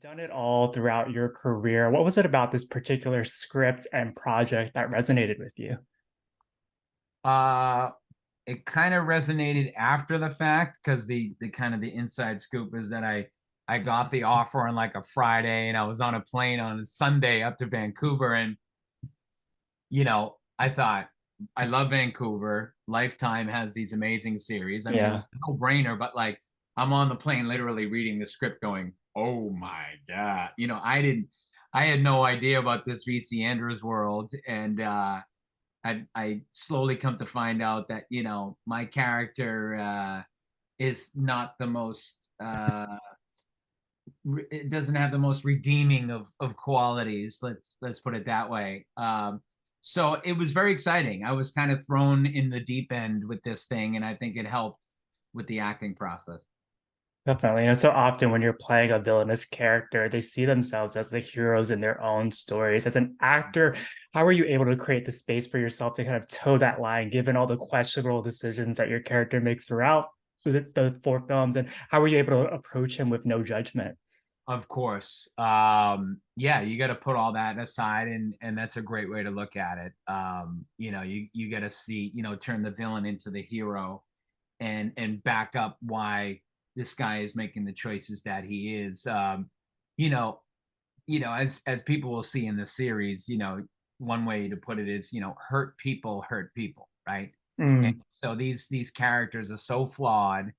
Done it all throughout your career. What was it about this particular script and project that resonated with you? Uh, it kind of resonated after the fact because the kind of the inside scoop is that I got the offer on like a Friday and I was on a plane on a Sunday up to Vancouver and I thought I love Vancouver. Lifetime has these amazing series. I mean, it was Yeah. a no-brainer, but like I'm on the plane literally reading the script going, "Oh my God." I had no idea about this VC Andrews world and I slowly come to find out that my character is not the most it doesn't have the most redeeming of qualities. Let's put it that way. So it was very exciting. I was kind of thrown in the deep end with this thing, and I think it helped with the acting process. Definitely. So often when you're playing a villainous character, they see themselves as the heroes in their own stories. As an actor, how were you able to create the space for yourself to kind of toe that line, given all the questionable decisions that your character makes throughout the four films? And how were you able to approach him with no judgment? Of course. Yeah, you got to put all that aside and that's a great way to look at it. You got to see, turn the villain into the hero and back up why this guy is making the choices that he is. You know, as people will see in the series, one way to put it is, hurt people, right? And Mm, so these characters are so flawed.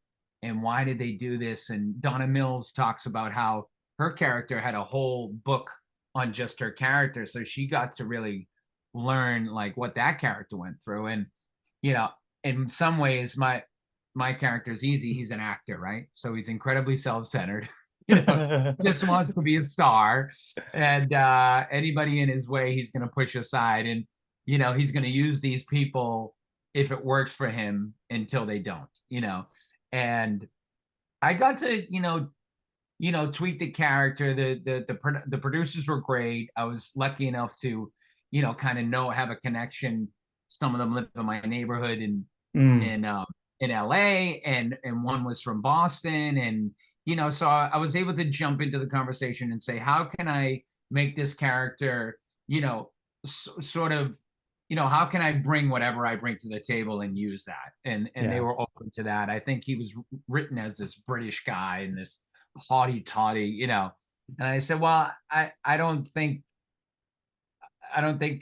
And why did they do this? And Donna Mills talks about how her character had a whole book on just her character, so she got to really learn like what that character went through. And you know, in some ways, my character is easy. He's an actor, right? So he's incredibly self-centered. You know, just wants to be a star, and anybody in his way, he's going to push aside, and he's going to use these people if it works for him until they don't. And I got to tweak the character. The producers were great. I was lucky enough to kind of have a connection. Some of them live in my neighborhood mm. in um, in LA, and one was from Boston, and so I was able to jump into the conversation and say, how can I make this character, sort of, how can I bring whatever I bring to the table and use that? And they Yeah. were open to that. I think he was written as this British guy and this haughty toddy, And I said, well, I don't think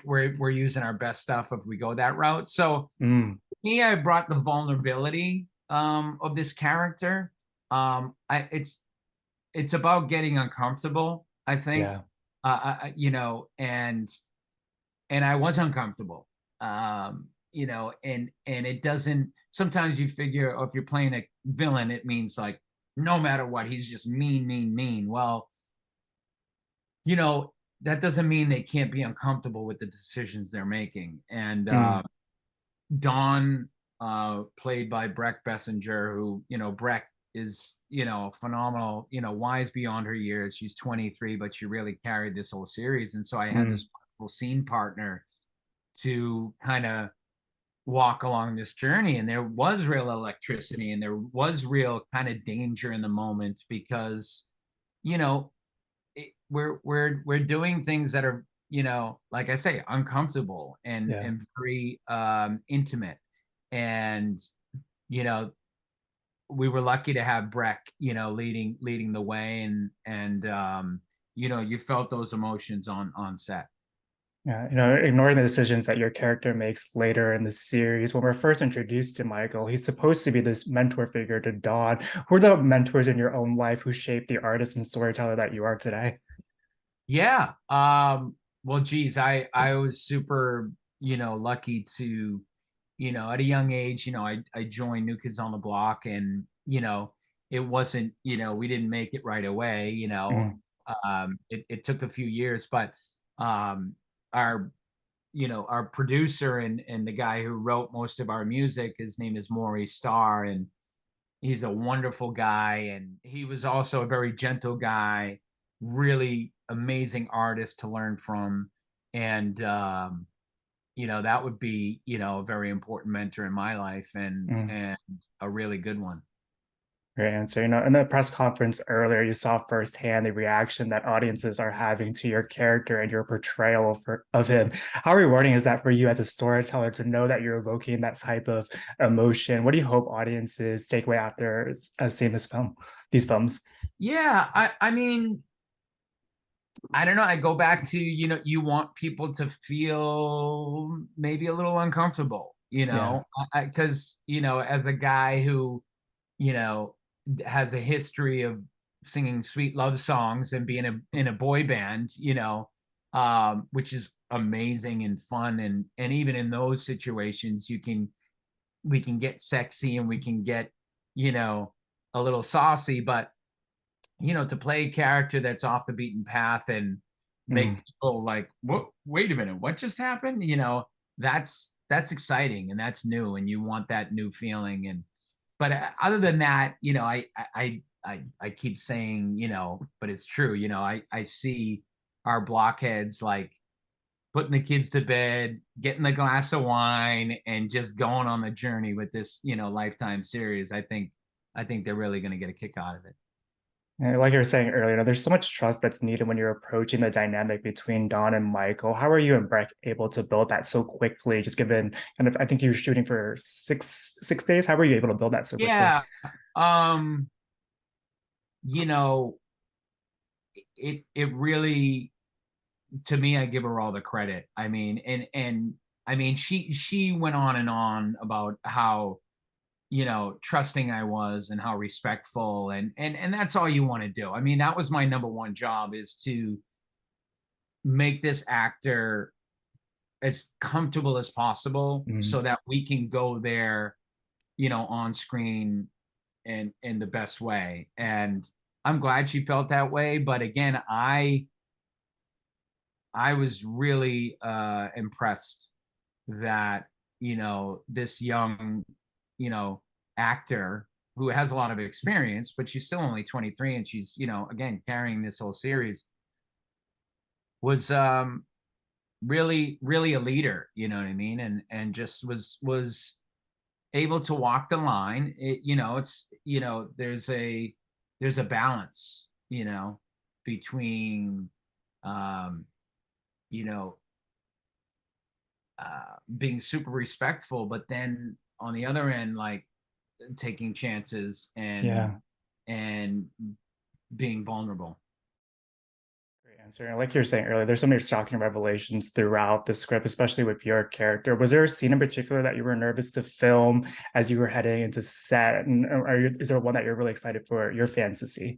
we're using our best stuff if we go that route. So Mm, me, I brought the vulnerability of this character. It's about getting uncomfortable, I think. yeah. And I was uncomfortable. And it doesn't. Sometimes you figure, oh, if you're playing a villain, it means like no matter what, he's just mean, mean, mean. Well, you know that doesn't mean they can't be uncomfortable with the decisions they're making. And Mm, Dawn, played by Breck Bessinger, who, Breck is, phenomenal, wise beyond her years. She's 23, but she really carried this whole series. And so I had mm. this wonderful scene partner to kind of walk along this journey. And there was real electricity and there was real kind of danger in the moment because, you know, we're doing things that are like I say uncomfortable Yeah. and very intimate, and you know we were lucky to have Breck leading the way, and you felt those emotions on set. Yeah, ignoring the decisions that your character makes later in the series, when we're first introduced to Michael, he's supposed to be this mentor figure to Dawn. Who are the mentors in your own life who shaped the artist and storyteller that you are today? Yeah. Well, geez, I was super lucky to at a young age, I joined New Kids on the Block, and it wasn't, we didn't make it right away. Mm, It took a few years, but um, our our producer and the guy who wrote most of our music, his name is Maury Starr, and he's a wonderful guy, and he was also a very gentle guy, really amazing artist to learn from, and that would be a very important mentor in my life, and mm. and a really good one. Great answer. In the press conference earlier, you saw firsthand the reaction that audiences are having to your character and your portrayal of him. How rewarding is that for you as a storyteller to know that you're evoking that type of emotion? What do you hope audiences take away after seeing these films? Yeah, I mean, I don't know. I go back to, you want people to feel maybe a little uncomfortable, Yeah. because, as a guy who, you know, has a history of singing sweet love songs and being in a boy band, which is amazing and fun. And even in those situations, we can get sexy and we can get, you know, a little saucy, but to play a character that's off the beaten path and Mm. make people like, what, wait a minute, what just happened? That's exciting and that's new, and you want that new feeling. And but other than that, I keep saying, but it's true. I see our blockheads like putting the kids to bed, getting a glass of wine, and just going on the journey with this, Lifetime series. I think they're really going to get a kick out of it. And like you were saying earlier, there's so much trust that's needed when you're approaching the dynamic between Don and Michael. How are you and Breck able to build that so quickly? Just given kind of, I think you were shooting for six days. How were you able to build that so quickly? Yeah. Um, you know, it really, to me, I give her all the credit. I mean, and I mean, she went on and on about how, trusting I was and how respectful, and that's all you want to do. I mean, that was my number one job, is to make this actor as comfortable as possible Mm. so that we can go there, on screen and in the best way. And I'm glad she felt that way. But again, I was really impressed that, this young, you know, actor who has a lot of experience, but she's still only 23, and she's, again, carrying this whole series, was really, really a leader, you know what I mean? And just was able to walk the line. It's, there's a balance, between um, you know, being super respectful, but then on the other end, like taking chances Yeah. and being vulnerable. Great answer. And like you were saying earlier, there's so many shocking revelations throughout the script, especially with your character. Was there a scene in particular that you were nervous to film as you were heading into set? And is there one that you're really excited for your fans to see?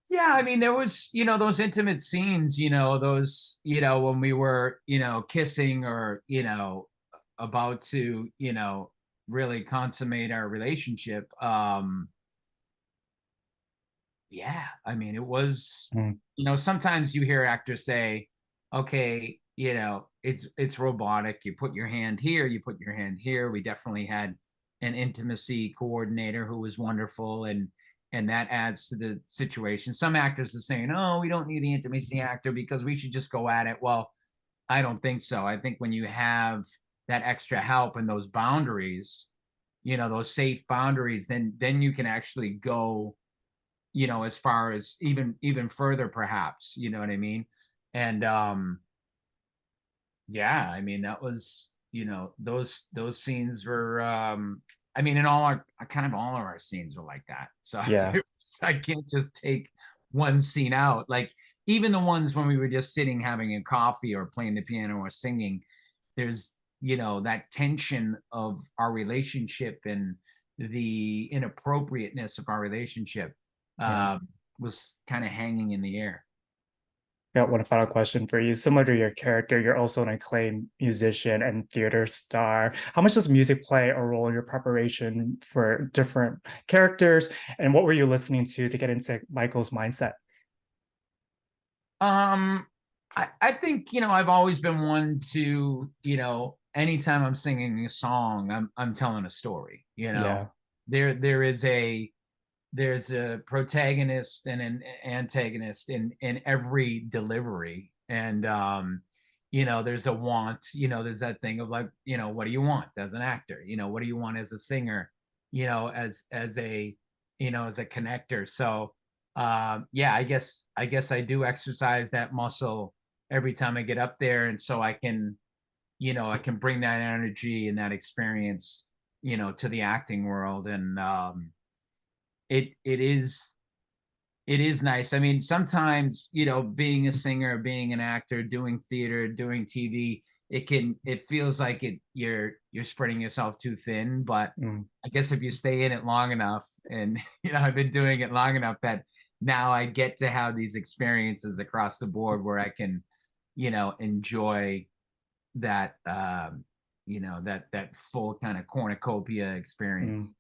Yeah, I mean, there was, those intimate scenes, those, when we were, kissing, or, about to, really consummate our relationship. Yeah, I mean, it was, Mm. sometimes you hear actors say, okay, it's robotic. You put your hand here, you put your hand here. We definitely had an intimacy coordinator who was wonderful, and that adds to the situation. Some actors are saying, oh, we don't need the intimacy actor because we should just go at it. Well, I don't think so. I think when you have that extra help and those boundaries, those safe boundaries, then you can actually go, as far as even further, perhaps, you know what I mean? And yeah, I mean, that was, those scenes were, I mean, in kind of all of our scenes were like that. So Yeah. I can't just take one scene out. Like, even the ones when we were just sitting having a coffee or playing the piano or singing, there's, that tension of our relationship and the inappropriateness of our relationship, Yeah. um, was kind of hanging in the air. Got one final question for you. Similar to your character, you're also an acclaimed musician and theater star. How much does music play a role in your preparation for different characters? And what were you listening to get into Michael's mindset? Um, I think, I've always been one to, anytime I'm singing a song, I'm telling a story. Yeah. There there is a there's a protagonist and an antagonist in every delivery. And there's a want, there's that thing of like, what do you want as an actor? What do you want as a singer? as a as a connector. So yeah, I guess I do exercise that muscle every time I get up there, and so I can bring that energy and that experience to the acting world. And it is nice. I mean, sometimes, being a singer, being an actor, doing theater, doing TV, it feels like you're spreading yourself too thin. But Mm, I guess if you stay in it long enough, and I've been doing it long enough that now I get to have these experiences across the board where I can, enjoy that that full kind of cornucopia mm. experience.